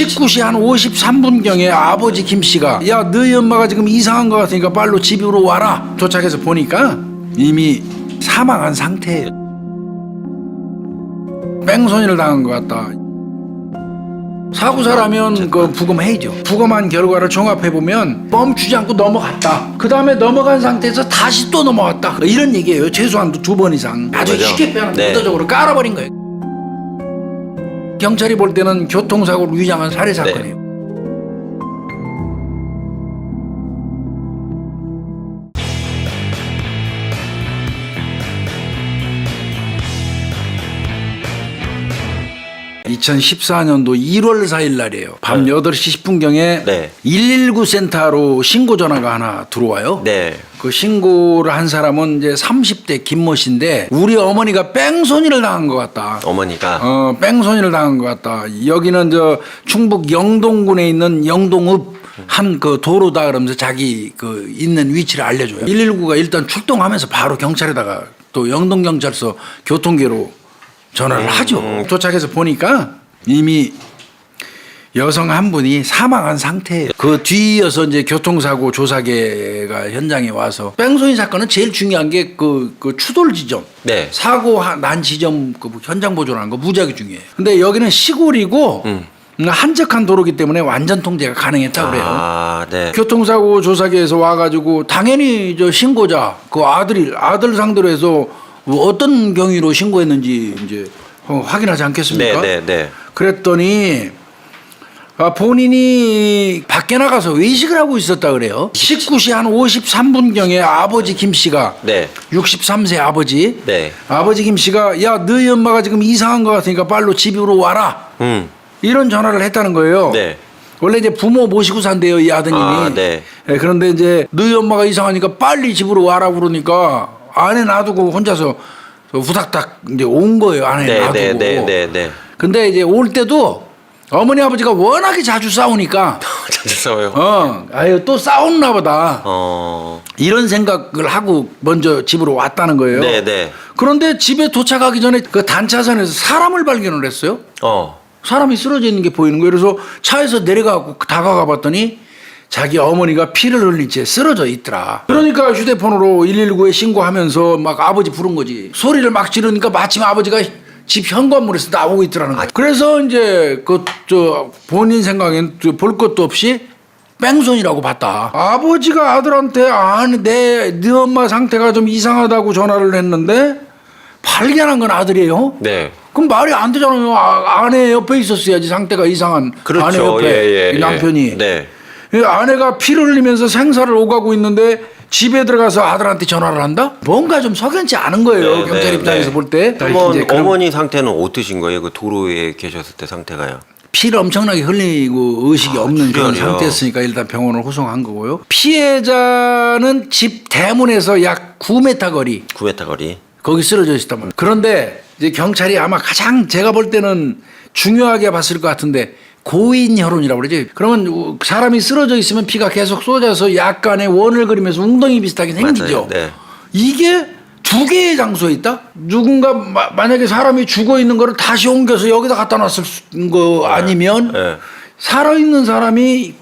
19시 한 53분경에 아버지 김씨가 야 너희 엄마가 지금 이상한 것 같으니까 빨리 집으로 와라. 도착해서 보니까 이미 사망한 상태예요. 뺑소니를 당한 것 같다. 사고사라면 그 부검해야죠. 부검한 결과를 종합해보면 멈추지 않고 넘어갔다. 그 다음에 넘어간 상태에서 다시 또 넘어갔다. 이런 얘기예요. 최소한 2번 이상. 아주 맞아. 쉽게 표현하면 네. 의도적으로 깔아버린 거예요. 경찰이 볼 때는 교통사고를 위장한 살해 사건이에요. (2014년도 1월 4일) 날이에요. 밤 8시 10분경에 네. 119 센터로 신고 전화가 하나 들어와요. 네. 그 신고를 한 사람은 이제 30대 김모 씨인데 우리 어머니가 뺑소니를 당한 것 같다. 어머니가. 뺑소니를 당한 것 같다. 여기는 저 충북 영동군에 있는 영동읍 한 그 도로다 그러면서 자기 그 있는 위치를 알려줘요. 119가 일단 출동하면서 바로 경찰에다가 또 영동경찰서 교통계로 전화를 하죠. 도착해서 보니까 이미 여성 한 분이 사망한 상태예요. 그 뒤이어서 이제 교통사고 조사계가 현장에 와서 뺑소니 사건은 제일 중요한 게 그 추돌 지점, 네. 사고 난 지점 그 현장 보존하는 거 무지하게 중요해요. 근데 여기는 시골이고 한적한 도로기 때문에 완전 통제가 가능했다 그래요. 아, 네. 교통사고 조사계에서 와가지고 당연히 저 신고자 그 아들 상대로 해서 어떤 경위로 신고했는지 이제 확인하지 않겠습니까? 네, 네, 네. 그랬더니 본인이 밖에 나가서 외식을 하고 있었다 그래요. 19시 한 53분경에 아버지 김 씨가 네. 63세 아버지 네. 아버지 김 씨가 야 너희 엄마가 지금 이상한 것 같으니까 빨리 집으로 와라. 이런 전화를 했다는 거예요. 네. 원래 이제 부모 모시고 산대요 이 아드님이. 아, 네. 예, 그런데 이제 너희 엄마가 이상하니까 빨리 집으로 와라 그러니까 아내 놔두고 혼자서 후닥닥 이제 온 거예요. 아내 네, 놔두고. 네, 네, 네, 네. 근데 이제 올 때도 어머니 아버지가 워낙에 자주 싸우니까 자주 싸워요. 아유 또 싸웠나 보다. 어. 이런 생각을 하고 먼저 집으로 왔다는 거예요. 네, 네. 그런데 집에 도착하기 전에 그 단차선에서 사람을 발견을 했어요. 사람이 쓰러져 있는 게 보이는 거예요. 그래서 차에서 내려가고 다가가 봤더니 자기 어머니가 피를 흘린 채 쓰러져 있더라. 그러니까 휴대폰으로 119에 신고하면서 막 아버지 부른 거지. 소리를 막 지르니까 마침 아버지가 집 현관문에서 나오고 있더라는 거예요. 그래서 이제 본인 생각엔 볼 것도 없이 뺑소니라고 봤다. 아버지가 아들한테 네 엄마 상태가 좀 이상하다고 전화를 했는데 발견한 건 아들이에요. 네. 그럼 말이 안 되잖아요. 아내 옆에 있었어야지 상태가 이상한 그렇죠. 아내 옆에 예, 남편이. 네. 아내가 피를 흘리면서 생사를 오가고 있는데 집에 들어가서 아들한테 전화를 한다? 뭔가 좀 석연치 않은 거예요. 네, 경찰 네, 입장에서 네. 볼 때. 그러면 이제 그럼 어머니 상태는 어떠신 거예요? 그 도로에 계셨을 때 상태가요? 피를 엄청나게 흘리고 의식이 없는 그런 출혈이요? 상태였으니까 일단 병원을 후송한 거고요. 피해자는 집 대문에서 약 9m 거리 9m 거리. 거기 쓰러져 있었단 말이에요. 그런데 이제 경찰이 아마 가장 제가 볼 때는 중요하게 봤을 것 같은데 고인 혈흔이라고 그러지. 그러면 사람이 쓰러져 있으면 피가 계속 쏟아져서 약간의 원을 그리면서 웅덩이 비슷하게 생기죠. 맞아요. 네. 이게 두 개의 장소에 있다? 누군가 만약에 사람이 죽어 있는 거를 다시 옮겨서 여기다 갖다 놨을 거 아니면 네. 살아있는 사람이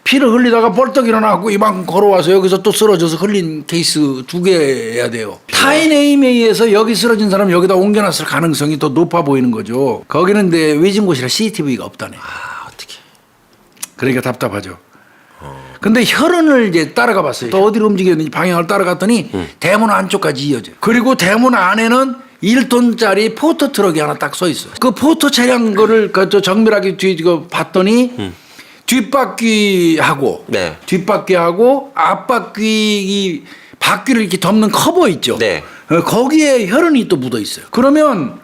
피를 흘리다가 벌떡 일어나고 이만큼 걸어와서 여기서 또 쓰러져서 흘린 케이스 두 개여야 돼요. 타인 에임에 의해서 여기 쓰러진 사람 여기다 옮겨놨을 가능성이 더 높아 보이는 거죠. 거기는 근데 외진 곳이라 CCTV가 없다네. 아, 어떻게. 그러니까 답답하죠. 근데 혈흔을 이제 따라가 봤어요. 또 어디로 움직였는지 방향을 따라갔더니 대문 안쪽까지 이어져요. 그리고 대문 안에는 1톤짜리 포터 트럭이 하나 딱 서 있어요. 그 포터 차량 거를 정밀하게 봤더니 뒷바퀴하고 네. 뒷바퀴하고 앞바퀴 바퀴를 이렇게 덮는 커버 있죠. 네. 거기에 혈흔이 또 묻어 있어요. 그러면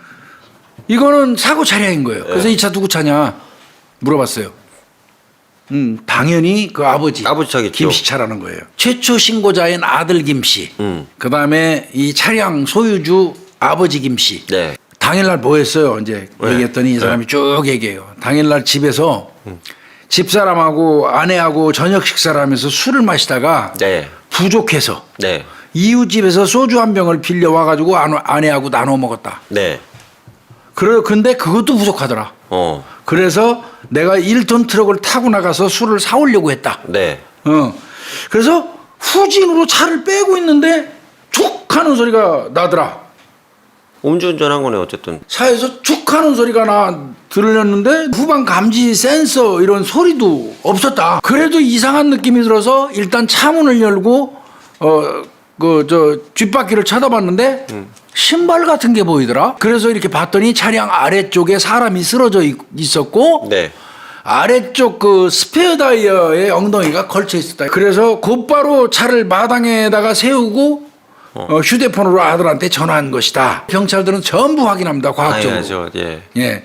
이거는 사고 차량인 거예요. 그래서 이 차 누구 차냐 물어봤어요. 당연히 그 아버지 차겠죠. 김씨 차라는 거예요. 최초 신고자인 아들 김씨. 그 다음에 이 차량 소유주 아버지 김씨. 네. 당일날 뭐 했어요? 이제 얘기했더니 이 사람이 쭉 얘기해요. 당일날 집에서 집사람하고 아내하고 저녁 식사를 하면서 술을 마시다가 네. 부족해서 네. 이웃집에서 소주 한 병을 빌려와가지고 아내하고 나눠 먹었다. 네. 근데 그것도 부족하더라. 그래서 내가 1톤 트럭을 타고 나가서 술을 사오려고 했다. 네. 그래서 후진으로 차를 빼고 있는데 툭 하는 소리가 나더라. 음주운전한 거네 어쨌든. 차에서 툭 하는 소리가 들렸는데 후방 감지 센서 이런 소리도 없었다. 그래도 이상한 느낌이 들어서 일단 차문을 열고 뒷바퀴를 쳐다봤는데 신발 같은 게 보이더라. 그래서 이렇게 봤더니 차량 아래쪽에 사람이 쓰러져 있었고 네. 아래쪽 그 스페어 타이어에 엉덩이가 걸쳐 있었다. 그래서 곧바로 차를 마당에다가 세우고 휴대폰으로 아들한테 전화한 것이다. 경찰들은 전부 확인합니다. 과학적으로. 당연하죠. 예. 예.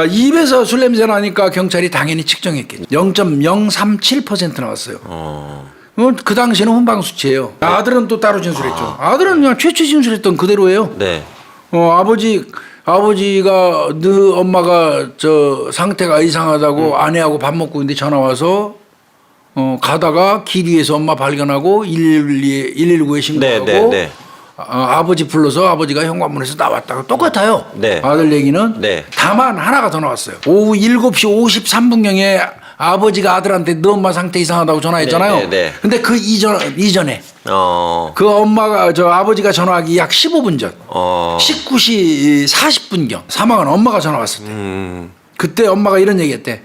입에서 술 냄새 나니까 경찰이 당연히 측정했겠죠. 0.037% 나왔어요. 그 당시에는 혼방 수치예요. 아들은 또 따로 진술했죠. 아들은 그냥 최초 진술했던 그대로예요. 네. 아버지가 너 엄마가 저 상태가 이상하다고 아내하고 밥 먹고 있는데 전화 와서 가다가 길 위에서 엄마 발견하고 119에 신고하고 네. 아버지 불러서 아버지가 현관문에서 나왔다고 똑같아요. 네. 아들 얘기는. 네. 다만 하나가 더 나왔어요. 오후 7시 53분경에 아버지가 아들한테 너 엄마 상태 이상하다고 전화했잖아요. 네. 근데 그 이전에 그 아버지가 전화하기 약 15분 전 19시 40분경 사망한 엄마가 전화 왔을 때 그때 엄마가 이런 얘기했대.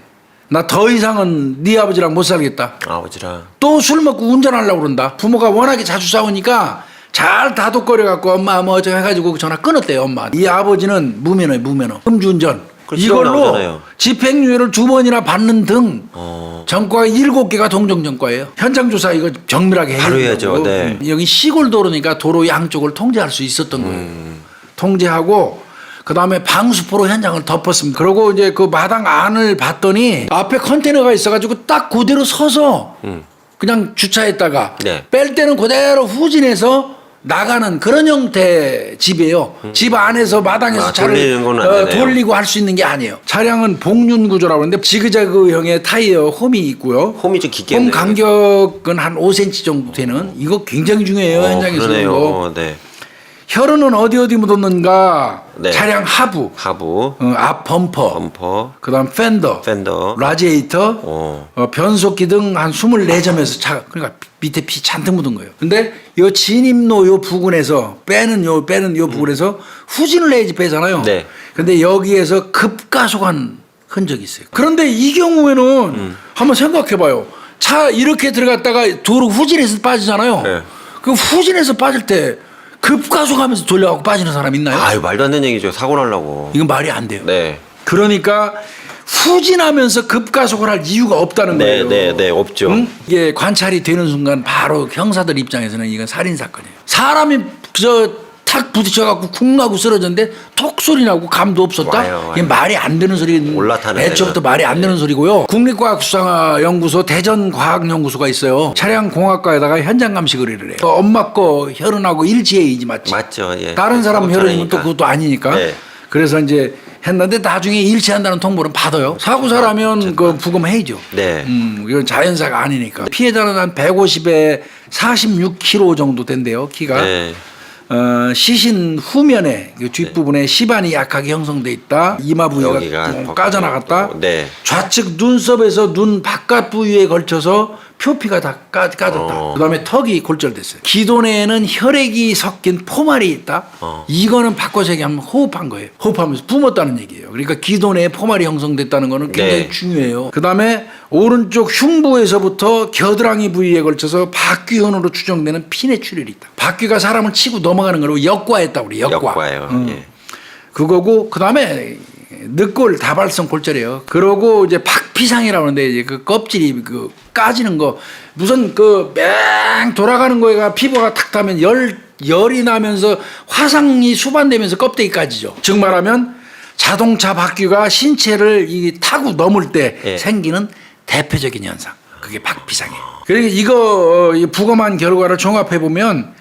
나 더 이상은 네 아버지랑 못 살겠다. 아버지랑. 또 술 먹고 운전하려고 그런다. 부모가 워낙에 자주 싸우니까 잘 다독거려갖고 엄마 뭐 어쩌고 해가지고 전화 끊었대요. 엄마. 이 아버지는 무면허 음주운전 이걸로 나오잖아요. 집행유예를 2번이나 받는 등 전과가 7개가 동종 전과예요. 현장 조사 이거 정밀하게 바로 해야 해야죠. 네. 여기 시골 도로니까 도로 양쪽을 통제할 수 있었던 거예요. 통제하고 그다음에 방수포로 현장을 덮었습니다. 그리고 이제 그 마당 안을 봤더니 앞에 컨테이너가 있어가지고 딱 그대로 서서 그냥 주차했다가 네. 뺄 때는 그대로 후진해서 나가는 그런 형태 집이에요. 집 안에서 마당에서 차를 돌리는 건 안 되네요. 돌리고 할 수 있는 게 아니에요. 차량은 복륜 구조라고 하는데 지그재그형의 타이어 홈이 있고요. 홈이 좀 깊겠네요. 홈 간격은 한 5cm 정도 되는 이거 굉장히 중요해요. 현장에서도. 그러네요. 네. 혈흔은 어디 묻었는가? 네. 차량 하부, 앞 범퍼, 그다음 펜더, 라지에이터, 변속기 등 한 24점에서 그러니까 밑에 피 잔뜩 묻은 거예요. 근데 요 진입로 요 부근에서 빼는 요 부근에서 후진을 해야지 빼잖아요. 네. 근데 여기에서 급가속한 흔적이 있어요. 그런데 이 경우에는 한번 생각해봐요. 차 이렇게 들어갔다가 도로 후진해서 빠지잖아요. 네. 그 후진해서 빠질 때 급가속하면서 돌려가고 빠지는 사람 있나요? 아유 말도 안 되는 얘기죠. 사고 나려고. 이건 말이 안 돼요. 네. 그러니까 후진하면서 급가속을 할 이유가 없다는 거예요. 네, 없죠. 이게 관찰이 되는 순간 바로 형사들 입장에서는 이건 살인 사건이에요. 사람이 탁 부딪혀갖고 쿵 하고 쓰러졌는데 톡 소리 나고 감도 없었다. 와요. 이게 말이 안 되는 소리. 올라타는 애초부터 데는. 말이 안 되는 소리고요. 국립과학수사연구소 대전과학연구소가 있어요. 차량공학과에다가 현장 감식을 해요. 엄마 거 혈흔하고 일치해야지 맞지. 맞죠. 예. 다른 사람 혈흔이면 또 그것도 아니니까. 네. 그래서 이제 했는데 나중에 일치한다는 통보는 받아요. 사고사라면 그 부검해야죠. 네. 이건 자연사가 아니니까. 피해자는 한 150에 46kg 정도 된대요. 키가. 네. 시신 후면에 그 뒷부분에 시반이 약하게 형성돼 있다. 이마 부위가 여기가 까져나갔다. 네. 좌측 눈썹에서 눈 바깥 부위에 걸쳐서 표피가 다 까졌다. 그다음에 턱이 골절됐어요. 기도내에는 혈액이 섞인 포말이 있다. 이거는 바꿔서 얘기하면 호흡한 거예요. 호흡하면서 뿜었다는 얘기예요. 그러니까 기도내에 포말이 형성됐다는 거는 굉장히 네. 중요해요. 그다음에 오른쪽 흉부에서부터 겨드랑이 부위에 걸쳐서 박귀현으로 추정되는 피내 출혈이 있다. 박귀가 사람을 치고 넘어가는 거로 역과했다고 그래. 역과예요. 예. 그거고 그다음에 늑골 다발성 골절이에요. 그러고 이제 박피상이라고 하는데 이제 그 껍질이 그 까지는 거 무슨 그 맹 돌아가는 거가 피부가 탁 타면 열이 나면서 화상이 수반되면서 껍데기 까지죠. 즉 말하면 자동차 바퀴가 신체를 타고 넘을 때 예. 생기는 대표적인 현상. 그게 박피상이에요. 그러니까 이거 부검한 결과를 종합해 보면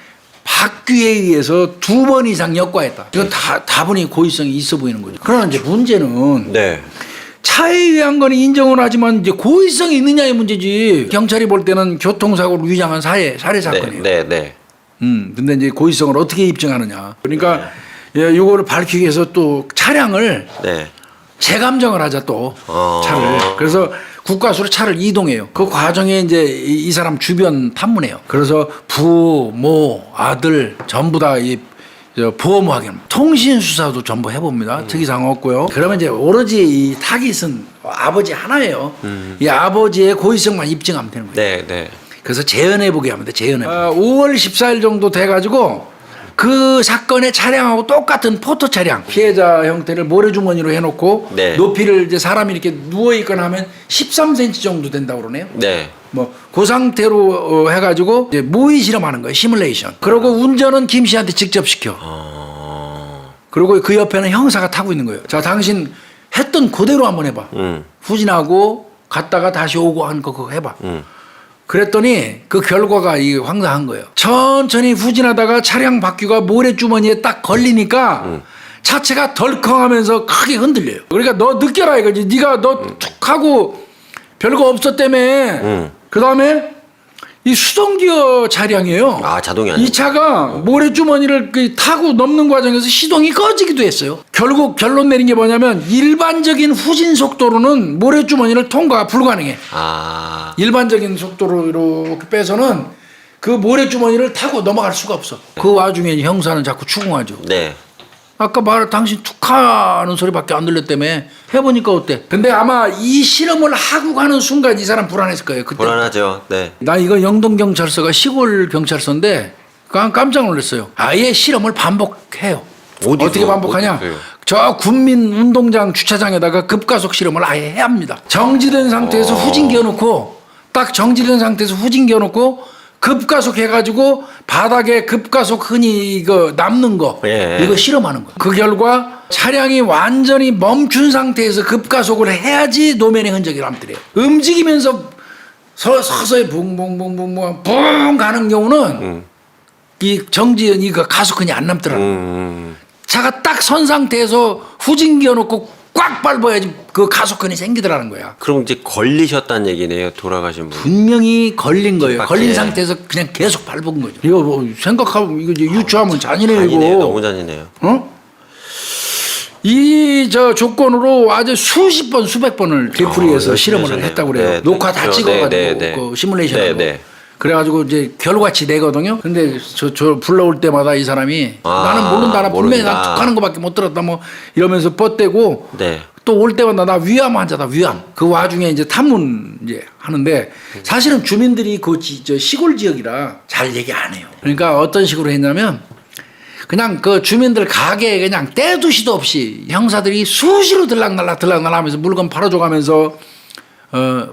박귀에 의해서 2번 이상 역과했다. 이건 다분히 고의성이 있어 보이는 거죠. 그러나 이제 문제는 네. 차에 의한 거는 인정을 하지만 이제 고의성이 있느냐의 문제지. 경찰이 볼 때는 교통사고를 위장한 살해 사건이에요. 네. 근데 이제 고의성을 어떻게 입증하느냐. 그러니까 이거를 밝히기 위해서 또 차량을 네. 재감정을 하자 또 차를. 그래서 국과수로 차를 이동해요. 그 과정에 이제 이 사람 주변 탐문해요. 그래서 부, 모, 아들 전부 다 이 보험 확인, 통신 수사도 전부 해봅니다. 특이사항 없고요. 그러면 이제 오로지 이 타깃은 아버지 하나예요. 이 아버지의 고의성만 입증하면 되는 거예요. 네, 네. 그래서 재연해보게 합니다. 재연해보게. 5월 14일 정도 돼가지고 그 사건의 차량하고 똑같은 포토 차량 피해자 형태를 모래주머니로 해놓고 네. 높이를 이제 사람이 이렇게 누워있거나 하면 13cm 정도 된다고 그러네요. 네. 뭐 그 상태로 해가지고 이제 모의 실험하는 거예요. 시뮬레이션. 그리고 운전은 김 씨한테 직접 시켜. 그리고 그 옆에는 형사가 타고 있는 거예요. 자, 당신 했던 그대로 한번 해봐. 후진하고 갔다가 다시 오고 한 거 그거 해봐. 그랬더니 그 결과가 이 황당한 거예요. 천천히 후진하다가 차량 바퀴가 모래주머니에 딱 걸리니까 차체가 덜컹하면서 크게 흔들려요. 그러니까 너 느껴라 이거지. 네가 너 툭 하고 별거 없었다며. 그 다음에 이 수동기어 차량이에요. 아, 자동이 아니고. 이 차가 모래주머니를 타고 넘는 과정에서 시동이 꺼지기도 했어요. 결국 결론 내린 게 뭐냐면 일반적인 후진 속도로는 모래주머니를 통과가 불가능해. 아. 일반적인 속도로 이렇게 빼서는 그 모래주머니를 타고 넘어갈 수가 없어. 그 와중에 형사는 자꾸 추궁하죠. 네. 아까 말한 당신 툭하는 소리밖에 안 들렸다며. 해보니까 어때? 근데 아마 이 실험을 하고 가는 순간 이 사람 불안했을 거예요. 그때. 불안하죠. 네. 나 이거 영동경찰서가 시골 경찰서인데 깜짝 놀랐어요. 아예 실험을 반복해요. 어디서? 어떻게 반복하냐? 어디서요? 저 군민운동장 주차장에다가 급가속 실험을 아예 해야 합니다. 정지된 상태에서 후진기 어놓고 딱 정지된 상태에서 후진기 어놓고 급가속 해가지고 바닥에 급가속 흔히 이거 남는 거 예. 이거 실험하는 거. 그 결과 차량이 완전히 멈춘 상태에서 급가속을 해야지 노면의 흔적이 남더래요. 움직이면서 서서히 붕붕붕붕붕 붕 가는 경우는 이 정지연 이거 가속흔이 안 남더라고요. 차가 딱 선 상태에서 후진기 어놓고 꽉 밟아야지 그 가속흔이 생기더라는 거야. 그럼 이제 걸리셨다는 얘기네요. 돌아가신 분. 분명히 걸린 거예요. 뒷바퀴에. 걸린 상태에서 그냥 계속 밟은 거죠. 이거 뭐 생각하면 이거 이제 유추하면 잔인해요. 잔인해요. 이거. 너무 잔인해요. 어? 이 저 조건으로 아주 수십 번 수백 번을 되풀이해서 실험을 하셨네요. 했다고 그래요. 네, 녹화 다 네, 찍어가지고 네, 네. 그 시뮬레이션으로. 네, 네. 그래가지고 이제 결과치 내거든요. 근데 저 불러올 때마다 이 사람이 나는 모른다. 나 분명히 난 모른다. 툭하는 거밖에 못 들었다. 뭐 이러면서 뻗대고 네. 또 올 때마다 나 위암 환자다 위암. 그 와중에 이제 탐문 이제 하는데 사실은 주민들이 저 시골 지역이라 잘 얘기 안 해요. 그러니까 어떤 식으로 했냐면 그냥 그 주민들 가게에 그냥 때도 시도 없이 형사들이 수시로 들락날락 하면서 물건 팔아줘가면서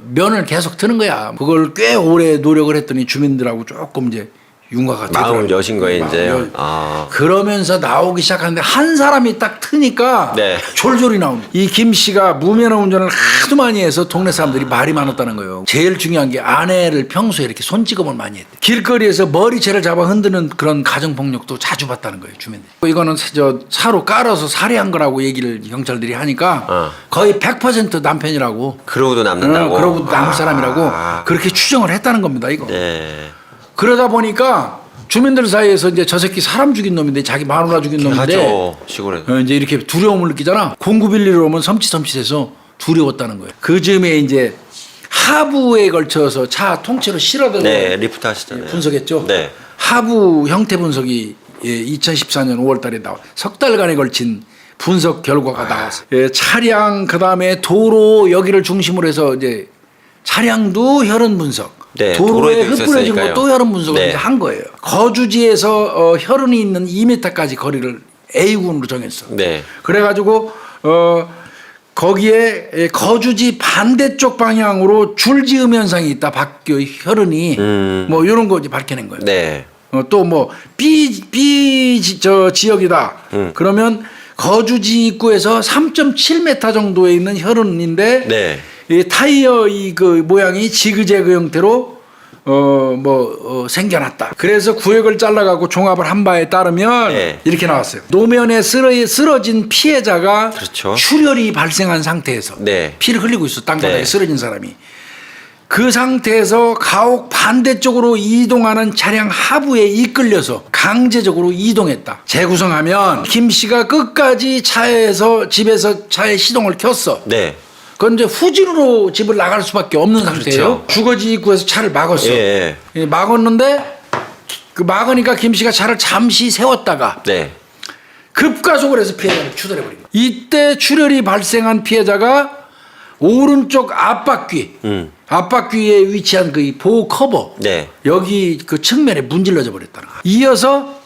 면을 계속 트는 거야. 그걸 꽤 오래 노력을 했더니 주민들하고 조금 이제 융화가 되더라고요. 마음을 여신 거예요, 이제. 마음을 아. 그러면서 나오기 시작하는데 한 사람이 딱 트니까 네. 졸졸이 나옵니다. 이 김 씨가 무면허 운전을 하도 많이 해서 동네 사람들이 말이 많았다는 거예요. 제일 중요한 게 아내를 평소에 이렇게 손찌검을 많이 했대. 길거리에서 머리채를 잡아 흔드는 그런 가정폭력도 자주 봤다는 거예요, 주민들이. 이거는 저 차로 깔아서 살해한 거라고 얘기를 경찰들이 하니까 거의 100% 남편이라고. 그러고도 남는다고. 그러고 남을 사람이라고 그렇게 추정을 했다는 겁니다, 이거. 네. 그러다 보니까 주민들 사이에서 이제 저 새끼 사람 죽인 놈인데 자기 마누라 죽인 놈인데 하죠. 시골에. 이제 이렇게 두려움을 느끼잖아. 공구빌리로 오면 섬찟섬찟해서 두려웠다는 거예요. 그 즈음에 이제 하부에 걸쳐서 차 통째로 실어들고 네, 리프트 하시잖아요. 분석했죠. 네. 하부 형태 분석이 2014년 5월달에 나와 석 달간에 걸친 분석 결과가 나왔어요. 차량 그다음에 도로 여기를 중심으로 해서 이제 차량도 혈흔 분석. 네, 도로에 도로에도 흩뿌려진 있었으니까요. 것도 혈흔 분석을 네. 이제 한 거예요. 거주지에서 혈흔이 있는 2m까지 거리를 A군으로 정했어. 네. 그래가지고 거기에 거주지 반대쪽 방향으로 줄지음 현상이 있다. 바뀌어 혈흔이 뭐 이런 거 이제 밝혀낸 거예요. 네. 또 뭐 저 지역이다. 그러면 거주지 입구에서 3.7m 정도에 있는 혈흔인데 네. 이 타이어 그 모양이 지그재그 형태로 생겨났다. 그래서 구역을 잘라가고 종합을 한 바에 따르면 네. 이렇게 나왔어요. 노면에 쓰러진 피해자가 그렇죠. 출혈이 발생한 상태에서 네. 피를 흘리고 있어. 땅바닥에 네. 쓰러진 사람이 그 상태에서 가옥 반대쪽으로 이동하는 차량 하부에 이끌려서 강제적으로 이동했다. 재구성하면 김 씨가 끝까지 집에서 차에 시동을 켰어. 네. 그건 이제 후진으로 집을 나갈 수밖에 없는 상태예요. 그렇죠. 주거지 입구에서 차를 막았어. 예. 예, 막았는데 그 막으니까 김 씨가 차를 잠시 세웠다가 네. 급가속을 해서 피해자를 추돌해버립니다. 이때 출혈이 발생한 피해자가 오른쪽 앞바퀴에 위치한 그 보호 커버 네. 여기 그 측면에 문질러져 버렸다는 거예요. 이어서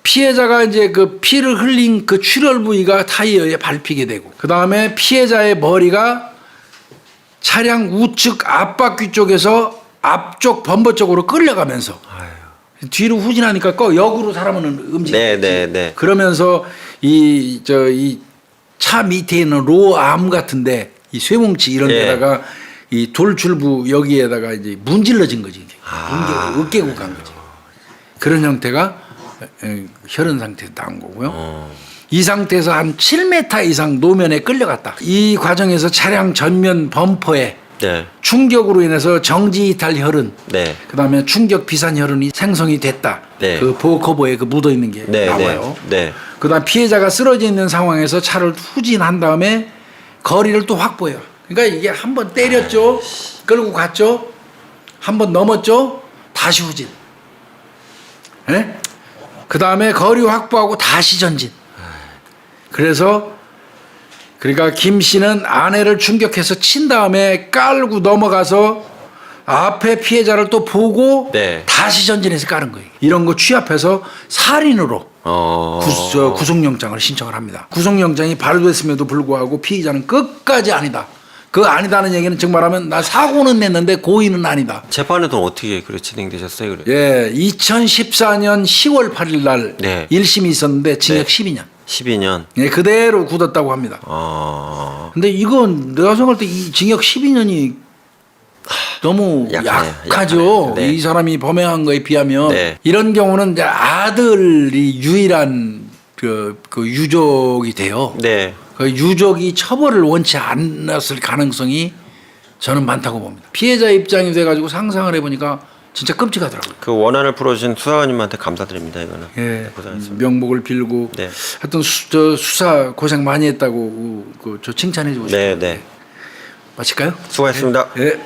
피해자가 이제 그 피를 흘린 그 출혈 부위가 타이어에 밟히게 되고 그 다음에 피해자의 머리가 차량 우측 앞바퀴 쪽에서 앞쪽 범퍼 쪽으로 끌려가면서 뒤로 후진하니까 역으로 사람은 움직이지. 네. 그러면서 이 차 밑에 있는 로암 같은데 이 쇠뭉치 이런 예. 데다가 이 돌출부 여기에다가 이제 문질러진 거지. 으깨고 간 거지. 그런 형태가 혈흔 상태에서 나온 거고요. 이 상태에서 한 7m 이상 노면에 끌려갔다. 이 과정에서 차량 전면 범퍼에 네. 충격으로 인해서 정지 이탈 혈흔, 네. 그다음에 충격 비산 혈흔이 생성이 됐다. 네. 그 보호 커버에 그 묻어 있는 게 네. 나와요. 네. 그다음 피해자가 쓰러져 있는 상황에서 차를 후진한 다음에 거리를 또 확보해요. 그러니까 이게 한 번 때렸죠, 끌고 갔죠, 한 번 넘었죠, 다시 후진. 예? 그다음에 거리 확보하고 다시 전진. 그래서 그러니까 김 씨는 아내를 충격해서 친 다음에 깔고 넘어가서 앞에 피해자를 또 보고 네. 다시 전진해서 까는 거예요. 이런 거 취합해서 살인으로 구속영장을 신청을 합니다. 구속영장이 발부됐음에도 불구하고 피의자는 끝까지 아니다. 그 아니다는 얘기는 정말하면 나 사고는 냈는데 고의는 아니다. 재판은 어떻게 그래 진행되셨어요? 그래? 예, 2014년 10월 8일 날 네. 1심이 있었는데 징역 네. 12년. 12년. 예, 그대로 굳었다고 합니다. 근데 이건 내가 생각할 때 이 징역 12년이 너무 약하죠. 네. 이 사람이 범행한 거에 비하면 네. 이런 경우는 이제 아들이 유일한 그 유족이 돼요. 네. 그 유족이 처벌을 원치 않았을 가능성이 저는 많다고 봅니다. 피해자 입장이 돼가지고 상상을 해보니까 진짜 끔찍하더라고요. 그 원한을 풀어주신 수사관님한테 감사드립니다. 이거는. 예, 고생하셨습니다. 명복을 빌고 네. 하여튼 수사 고생 많이 했다고 저 칭찬해 주고 싶어요. 네. 마칠까요? 수고하셨습니다. 예.